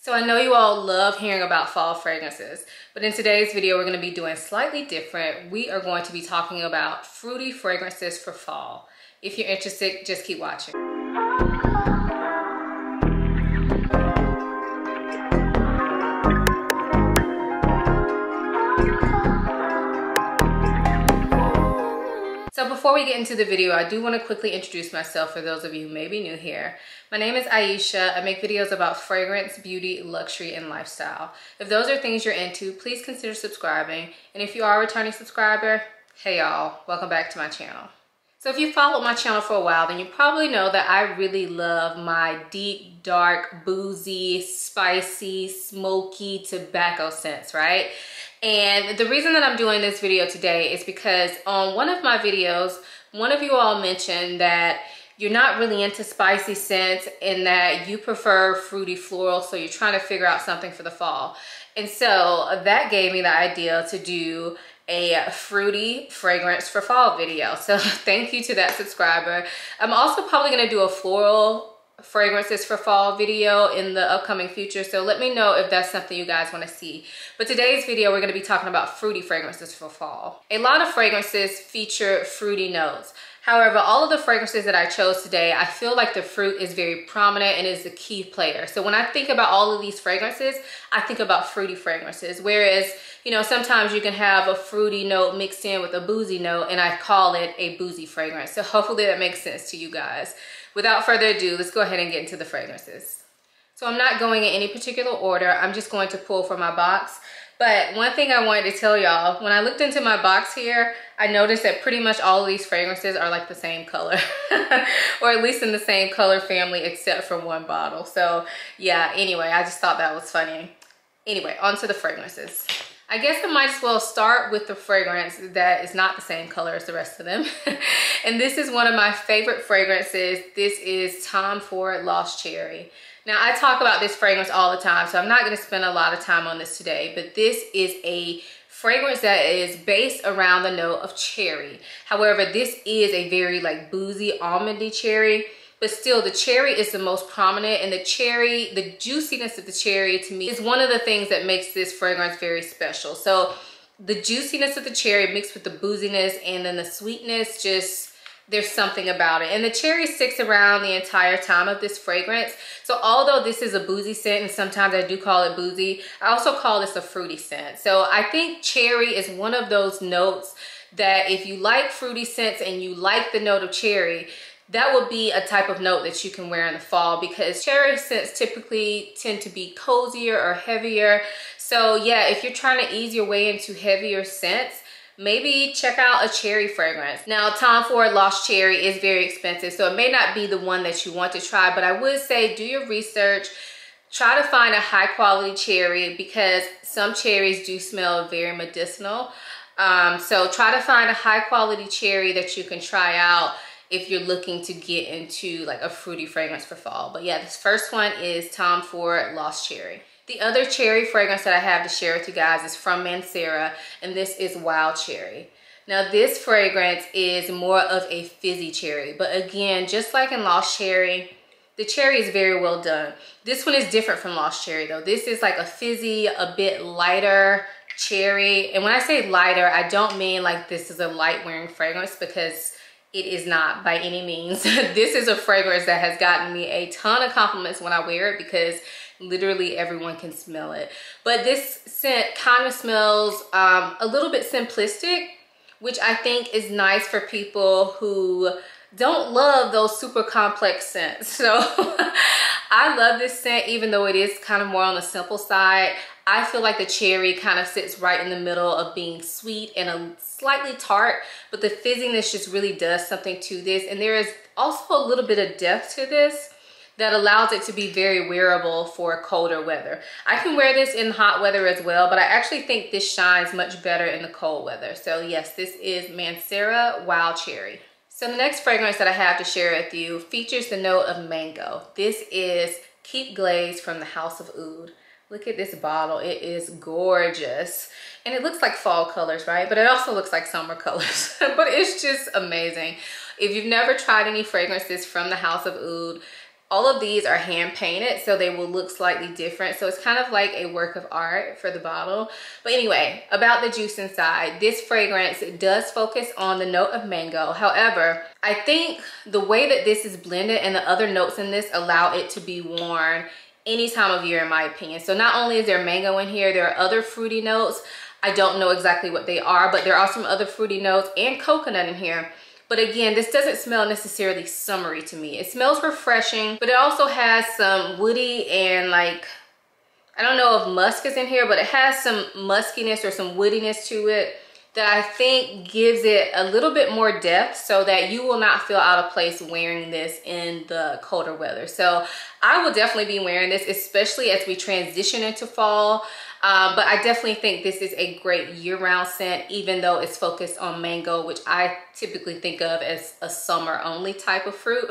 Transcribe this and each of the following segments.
So I know you all love hearing about fall fragrances, but in today's video, we're gonna be doing slightly different. We are going to be talking about fruity fragrances for fall. If you're interested, just keep watching. So before we get into the video, I do want to quickly introduce myself for those of you who may be new here. My name is Ayesha. I make videos about fragrance, beauty, luxury, and lifestyle. If those are things you're into, please consider subscribing. And if you are a returning subscriber, hey y'all, welcome back to my channel. So if you followed my channel for a while, then you probably know that I really love my deep, dark, boozy, spicy, smoky tobacco scents, right? And the reason that I'm doing this video today is because on one of my videos, one of you all mentioned that you're not really into spicy scents and that you prefer fruity floral, so you're trying to figure out something for the fall. And so that gave me the idea to do a fruity fragrance for fall video. So thank you to that subscriber. I'm also probably gonna do a floral fragrances for fall video in the upcoming future, so let me know if that's something you guys want to see. But today's video, we're going to be talking about fruity fragrances for fall. A lot of fragrances feature fruity notes. However, all of the fragrances that I chose today, I feel like the fruit is very prominent and is the key player. So when I think about all of these fragrances, I think about fruity fragrances. Whereas, you know, sometimes you can have a fruity note mixed in with a boozy note, and I call it a boozy fragrance. So hopefully that makes sense to you guys. Without further ado, let's go ahead and get into the fragrances. So I'm not going in any particular order. I'm just going to pull from my box. But one thing I wanted to tell y'all, when I looked into my box here, I noticed that pretty much all of these fragrances are like the same color, or at least in the same color family, except for one bottle. So yeah, anyway, I just thought that was funny. Anyway, on to the fragrances. I guess I might as well start with the fragrance that is not the same color as the rest of them. And this is one of my favorite fragrances. This is Tom Ford Lost Cherry. Now, I talk about this fragrance all the time, so I'm not gonna spend a lot of time on this today, but this is a fragrance that is based around the note of cherry. However, this is a very like boozy, almondy cherry. But still, the cherry is the most prominent, and the cherry, the juiciness of the cherry to me is one of the things that makes this fragrance very special. So the juiciness of the cherry mixed with the booziness and then the sweetness, just there's something about it. And the cherry sticks around the entire time of this fragrance. So although this is a boozy scent, and sometimes I do call it boozy, I also call this a fruity scent. So I think cherry is one of those notes that if you like fruity scents and you like the note of cherry, that would be a type of note that you can wear in the fall, because cherry scents typically tend to be cozier or heavier. So yeah, if you're trying to ease your way into heavier scents, maybe check out a cherry fragrance. Now, Tom Ford Lost Cherry is very expensive, so it may not be the one that you want to try, but I would say do your research. Try to find a high quality cherry, because some cherries do smell very medicinal. So try to find a high quality cherry that you can try out if you're looking to get into like a fruity fragrance for fall. But yeah, this first one is Tom Ford Lost Cherry. The other cherry fragrance that I have to share with you guys is from Mancera, and this is Wild Cherry. Now, this fragrance is more of a fizzy cherry, but again, just like in Lost Cherry, the cherry is very well done. This one is different from Lost Cherry though. This is like a fizzy, a bit lighter cherry. And when I say lighter, I don't mean like this is a light wearing fragrance, because it is not by any means. This is a fragrance that has gotten me a ton of compliments when I wear it, because literally everyone can smell it. But this scent kind of smells a little bit simplistic, which I think is nice for people who don't love those super complex scents. So I love this scent, even though it is kind of more on the simple side. I feel like the cherry kind of sits right in the middle of being sweet and a slightly tart, but the fizziness just really does something to this. And there is also a little bit of depth to this that allows it to be very wearable for colder weather. I can wear this in hot weather as well, but I actually think this shines much better in the cold weather. So yes, this is Mancera Wild Cherry. So the next fragrance that I have to share with you features the note of mango. This is Keep Glazed from the House of Oud. Look at this bottle, it is gorgeous. And it looks like fall colors, right? But it also looks like summer colors, but it's just amazing. If you've never tried any fragrances from the House of Oud, All of these are hand painted, so they will look slightly different. So it's kind of like a work of art for the bottle. But anyway, about the juice inside, this fragrance does focus on the note of mango. However, I think the way that this is blended and the other notes in this allow it to be worn any time of year, in my opinion. So not only is there mango in here, there are other fruity notes. I don't know exactly what they are, but there are some other fruity notes and coconut in here. But again, this doesn't smell necessarily summery to me. It smells refreshing, but it also has some woody and like, I don't know if musk is in here, but it has some muskiness or some woodiness to it that I think gives it a little bit more depth so that you will not feel out of place wearing this in the colder weather. So I will definitely be wearing this, especially as we transition into fall. But I definitely think this is a great year-round scent, even though it's focused on mango, which I typically think of as a summer-only type of fruit.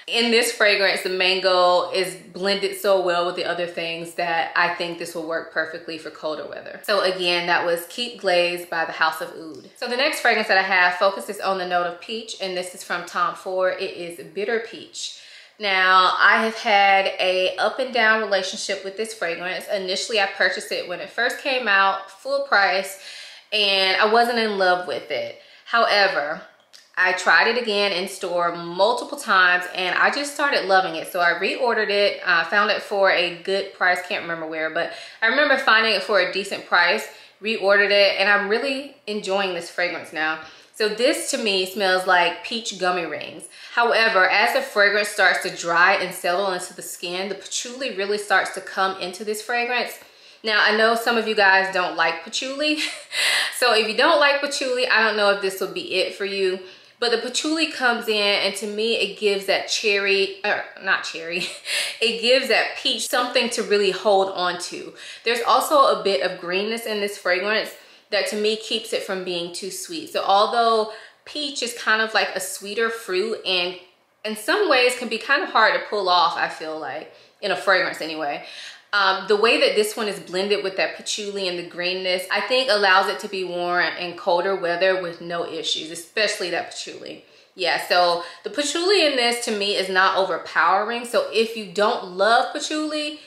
In this fragrance, the mango is blended so well with the other things that I think this will work perfectly for colder weather. So again, that was Keep Glazed by the House of Oud. So the next fragrance that I have focuses on the note of peach, and this is from Tom Ford. It is Bitter Peach. Now, I have had a up and down relationship with this fragrance. Initially, I purchased it when it first came out, full price, and I wasn't in love with it. However, I tried it again in store multiple times and I just started loving it. So I reordered it, found it for a good price, can't remember where, but I remember finding it for a decent price, reordered it, and I'm really enjoying this fragrance now. So this to me smells like peach gummy rings. However, as the fragrance starts to dry and settle into the skin, the patchouli really starts to come into this fragrance. Now, I know some of you guys don't like patchouli. So if you don't like patchouli, I don't know if this will be it for you. But the patchouli comes in, and to me, it gives that cherry, or not cherry, it gives that peach something to really hold on to. There's also a bit of greenness in this fragrance that to me keeps it from being too sweet. So although peach is kind of like a sweeter fruit and in some ways can be kind of hard to pull off, I feel like, in a fragrance anyway. The way that this one is blended with that patchouli and the greenness, I think allows it to be worn in colder weather with no issues, especially that patchouli. Yeah, so the patchouli in this to me is not overpowering. So if you don't love patchouli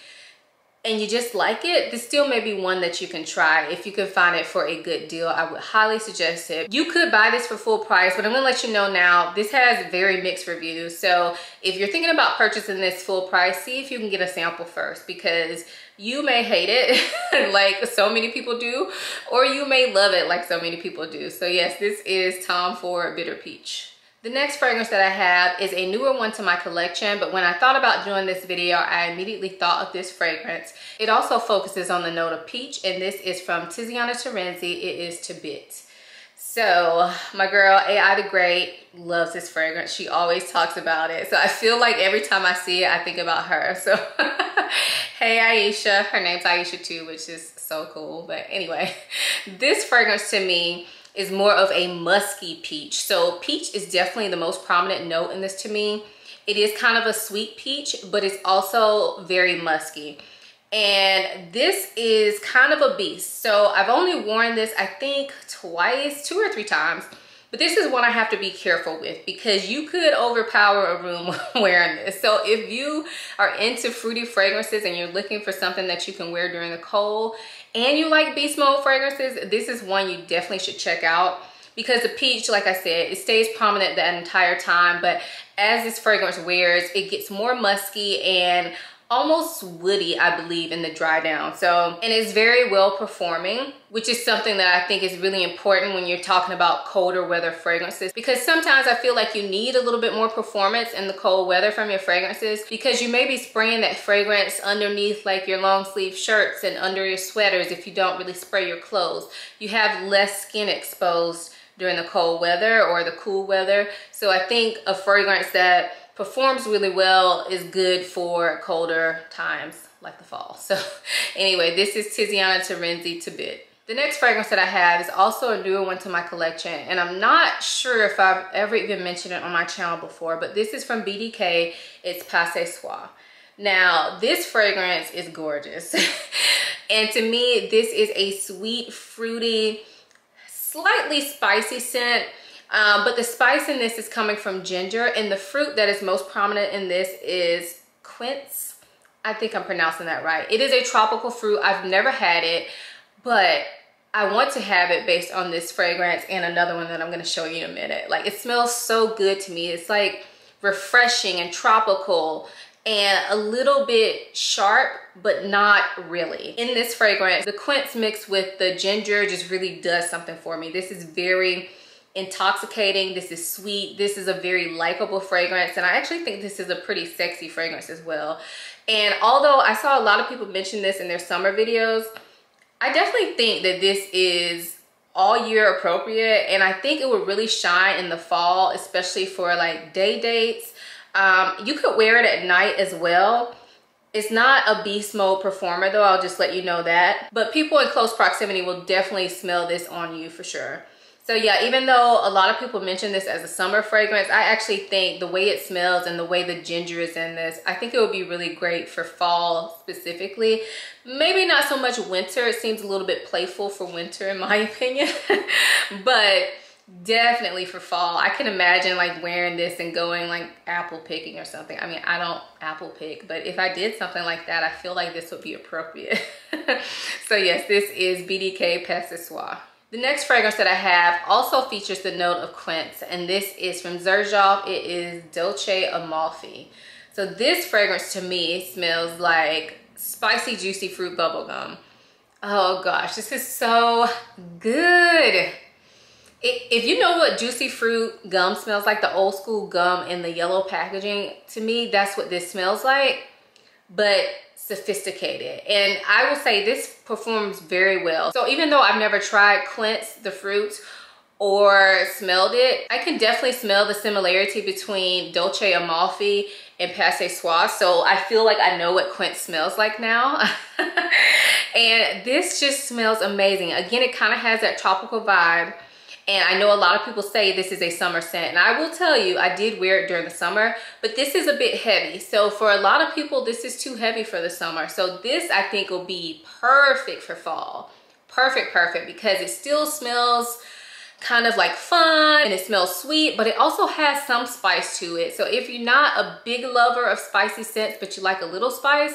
and you just like it, this still may be one that you can try. If you can find it for a good deal, I would highly suggest it. You could buy this for full price, but I'm gonna let you know now, this has very mixed reviews. So if you're thinking about purchasing this full price, see if you can get a sample first, because you may hate it like so many people do, or you may love it like so many people do. So yes, this is Tom Ford Bitter Peach. The next fragrance that I have is a newer one to my collection, but when I thought about doing this video, I immediately thought of this fragrance. It also focuses on the note of peach, and this is from Tiziana Terenzi. It is Tabit. So my girl AI the Great loves this fragrance. She always talks about it. So I feel like every time I see it, I think about her. So hey Ayesha, her name's Ayesha too, which is so cool. But anyway, this fragrance to me is more of a musky peach. So peach is definitely the most prominent note in this to me. It is kind of a sweet peach, but it's also very musky. And this is kind of a beast. So I've only worn this, I think twice, 2 or 3 times. But this is one I have to be careful with, because you could overpower a room wearing this. So if you are into fruity fragrances and you're looking for something that you can wear during the cold, and you like beast mode fragrances, this is one you definitely should check out, because the peach, like I said, it stays prominent that entire time, but as this fragrance wears, it gets more musky and almost woody, I believe, in the dry down. So, and it's very well performing, which is something that I think is really important when you're talking about colder weather fragrances, because sometimes I feel like you need a little bit more performance in the cold weather from your fragrances, because you may be spraying that fragrance underneath like your long sleeve shirts and under your sweaters. If you don't really spray your clothes, you have less skin exposed during the cold weather or the cool weather. So I think a fragrance that performs really well is good for colder times like the fall. So anyway, this is Tiziana Terenzi Tabit. The next fragrance that I have is also a newer one to my collection, and I'm not sure if I've ever even mentioned it on my channel before, but this is from BDK. It's Pas Ce Soir. Now, this fragrance is gorgeous. And to me, this is a sweet, fruity, slightly spicy scent. But the spice in this is coming from ginger, and the fruit that is most prominent in this is quince. I think I'm pronouncing that right. It is a tropical fruit. I've never had it, but I want to have it based on this fragrance and another one that I'm going to show you in a minute. Like, it smells so good to me. It's like refreshing and tropical and a little bit sharp, but not really. In this fragrance, the quince mixed with the ginger just really does something for me. This is very intoxicating. This is sweet. This is a very likable fragrance, and I actually think this is a pretty sexy fragrance as well. And although I saw a lot of people mention this in their summer videos, I definitely think that this is all year appropriate, and I think it would really shine in the fall, especially for like day dates. You could wear it at night as well. It's not a beast mode performer though, I'll just let you know that. But people in close proximity will definitely smell this on you for sure. So yeah, even though a lot of people mention this as a summer fragrance, I actually think the way it smells and the way the ginger is in this, I think it would be really great for fall specifically. Maybe not so much winter. It seems a little bit playful for winter in my opinion, but definitely for fall. I can imagine like wearing this and going like apple picking or something. I mean, I don't apple pick, but if I did something like that, I feel like this would be appropriate. So yes, this is BDK Pas Ce Soir. The next fragrance that I have also features the note of quince, and this is from Xerjoff. It is Dolce Amalfi. So this fragrance to me smells like spicy, juicy fruit bubblegum. Oh gosh, this is so good. If you know what juicy fruit gum smells like, the old school gum in the yellow packaging, to me, that's what this smells like, but sophisticated. And I will say this performs very well. So even though I've never tried quince, the fruits, or smelled it, I can definitely smell the similarity between Dolce Amalfi and Pas Ce Soir. So I feel like I know what quince smells like now. And this just smells amazing. Again, it kind of has that tropical vibe. And I know a lot of people say this is a summer scent, and I will tell you, I did wear it during the summer, but this is a bit heavy. So for a lot of people, this is too heavy for the summer. So this, I think, will be perfect for fall. Perfect, perfect, because it still smells kind of like fun and it smells sweet, but it also has some spice to it. So if you're not a big lover of spicy scents, but you like a little spice,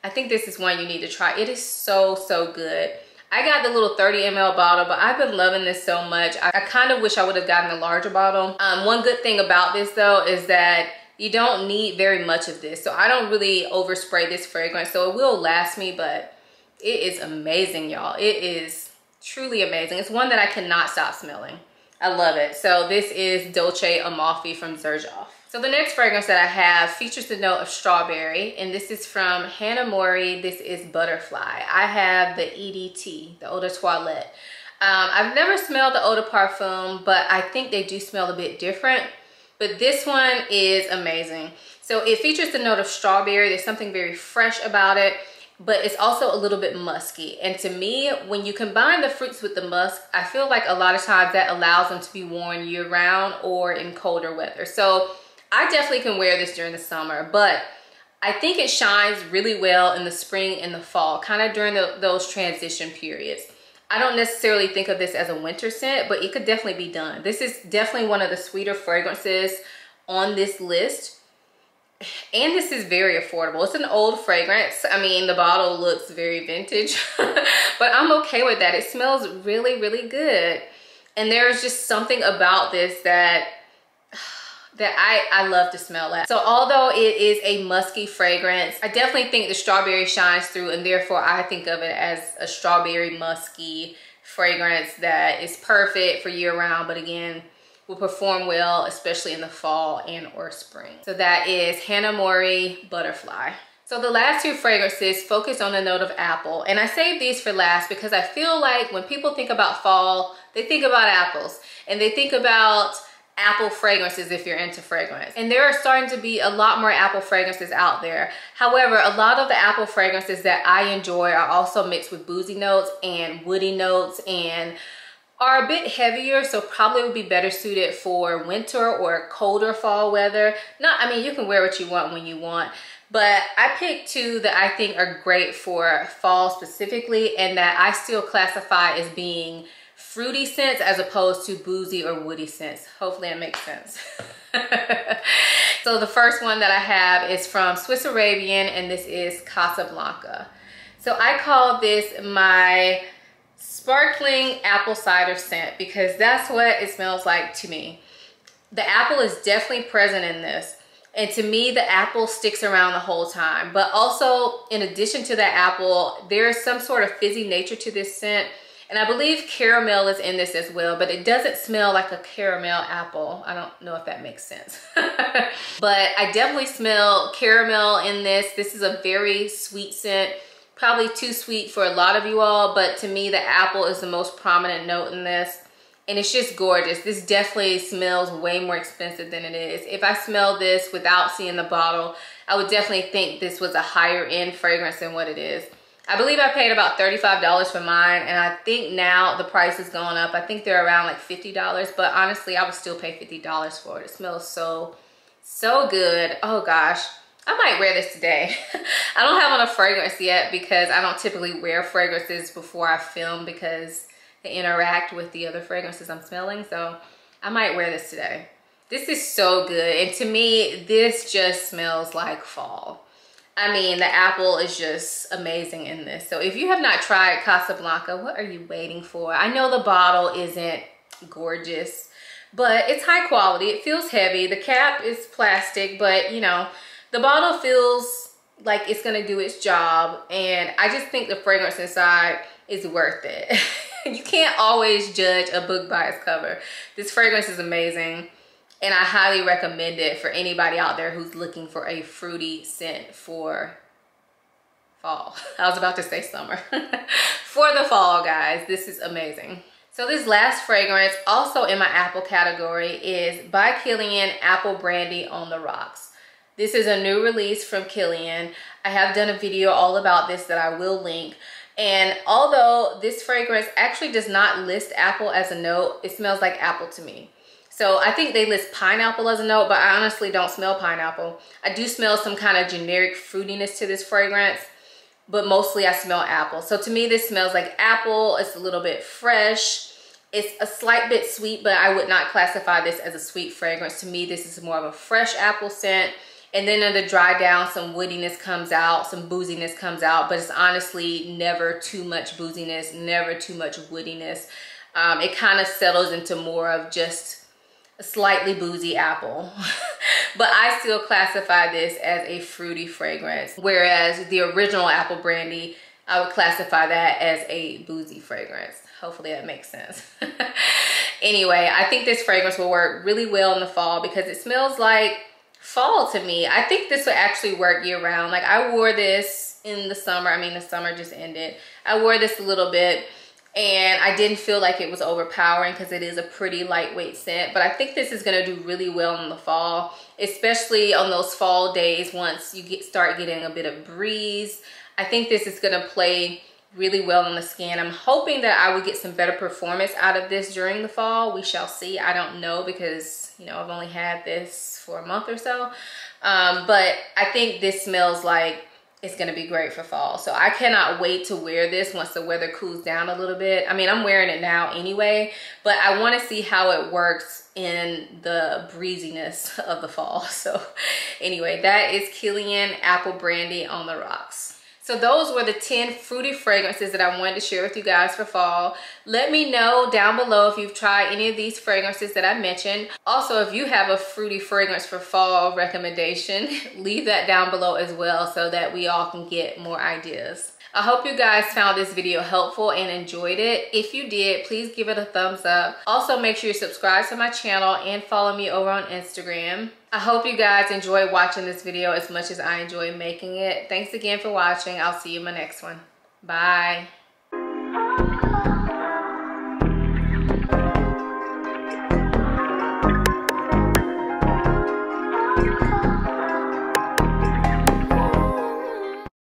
I think this is one you need to try. It is so, so good. I got the little 30 ml bottle, but I've been loving this so much. I kind of wish I would have gotten a larger bottle. One good thing about this though is that you don't need very much of this. So I don't really overspray this fragrance. So it will last me, but it is amazing, y'all. It is truly amazing. It's one that I cannot stop smelling. I love it. So this is Dolce Amalfi from Xerjoff. So the next fragrance that I have features the note of strawberry, and this is from Hanae Mori. This is Butterfly. I have the EDT, the Eau de Toilette. I've never smelled the Eau de Parfum, but I think they do smell a bit different. But this one is amazing. So it features the note of strawberry. There's something very fresh about it, but it's also a little bit musky. And to me, when you combine the fruits with the musk, I feel like a lot of times that allows them to be worn year round or in colder weather. So I definitely can wear this during the summer, but I think it shines really well in the spring and the fall, kind of during those transition periods. I don't necessarily think of this as a winter scent, but it could definitely be done. This is definitely one of the sweeter fragrances on this list. And this is very affordable. It's an old fragrance. I mean, the bottle looks very vintage, but I'm okay with that. It smells really, really good. And there's just something about this that I love to smell that. So although it is a musky fragrance, I definitely think the strawberry shines through, and therefore I think of it as a strawberry musky fragrance that is perfect for year round, but again, will perform well, especially in the fall and or spring. So that is Hanae Mori Butterfly. So the last two fragrances focus on the note of apple, and I saved these for last because I feel like when people think about fall, they think about apples, and they think about apple fragrances if you're into fragrance. And there are starting to be a lot more apple fragrances out there. However, a lot of the apple fragrances that I enjoy are also mixed with boozy notes and woody notes and are a bit heavier, so probably would be better suited for winter or colder fall weather. I mean, you can wear what you want when you want, but I picked two that I think are great for fall specifically and that I still classify as being fruity scents as opposed to boozy or woody scents. Hopefully that makes sense. So the first one that I have is from Swiss Arabian, and this is Casablanca. So I call this my sparkling apple cider scent because that's what it smells like to me. The apple is definitely present in this. And to me, the apple sticks around the whole time. But also, in addition to that apple, there is some sort of fizzy nature to this scent. And I believe caramel is in this as well, but it doesn't smell like a caramel apple. I don't know if that makes sense. But I definitely smell caramel in this. This is a very sweet scent. Probably too sweet for a lot of you all, but to me, the apple is the most prominent note in this. And it's just gorgeous. This definitely smells way more expensive than it is. If I smell this without seeing the bottle, I would definitely think this was a higher end fragrance than what it is. I believe I paid about $35 for mine, and I think now the price has gone up. I think they're around like $50, but honestly, I would still pay $50 for it. It smells so good. Oh gosh, I might wear this today. I don't have on a fragrance yet because I don't typically wear fragrances before I film because they interact with the other fragrances I'm smelling. So I might wear this today. This is so good, and to me, this just smells like fall. I mean, the apple is just amazing in this. So if you have not tried Casablanca, what are you waiting for? I know the bottle isn't gorgeous, but it's high quality. It feels heavy. The cap is plastic, but you know, the bottle feels like it's gonna do its job. And I just think the fragrance inside is worth it. You can't always judge a book by its cover. This fragrance is amazing. And I highly recommend it for anybody out there who's looking for a fruity scent for fall. I was about to say summer. For the fall, guys, this is amazing. So this last fragrance, also in my apple category, is by Kilian, Apple Brandy on the Rocks. This is a new release from Kilian. I have done a video all about this that I will link. And although this fragrance actually does not list apple as a note, it smells like apple to me. So I think they list pineapple as a note, but I honestly don't smell pineapple. I do smell some kind of generic fruitiness to this fragrance, but mostly I smell apple. So to me, this smells like apple. It's a little bit fresh. It's a slight bit sweet, but I would not classify this as a sweet fragrance. To me, this is more of a fresh apple scent. And then in the dry down, some woodiness comes out, some booziness comes out, but it's honestly never too much booziness, never too much woodiness. It kind of settles into more of just a slightly boozy apple. But I still classify this as a fruity fragrance, whereas the original Apple Brandy, I would classify that as a boozy fragrance. Hopefully that makes sense. Anyway, I think this fragrance will work really well in the fall because it smells like fall to me. I think this would actually work year round. Like I wore this in the summer. I mean, the summer just ended. I wore this a little bit, and I didn't feel like it was overpowering because it is a pretty lightweight scent. But I think this is going to do really well in the fall, especially on those fall days once you start getting a bit of breeze. I think this is going to play really well on the skin. I'm hoping that I would get some better performance out of this during the fall. We shall see. I don't know because, you know, I've only had this for a month or so. But I think this smells like it's gonna be great for fall. So I cannot wait to wear this once the weather cools down a little bit. I mean, I'm wearing it now anyway, but I wanna see how it works in the breeziness of the fall. So anyway, that is Kilian Apple Brandy on the Rocks. So those were the 10 fruity fragrances that I wanted to share with you guys for fall. Let me know down below if you've tried any of these fragrances that I mentioned. Also, if you have a fruity fragrance for fall recommendation, leave that down below as well so that we all can get more ideas. I hope you guys found this video helpful and enjoyed it. If you did, please give it a thumbs up. Also, make sure you subscribe to my channel and follow me over on Instagram. I hope you guys enjoy watching this video as much as I enjoy making it. Thanks again for watching. I'll see you in my next one. Bye.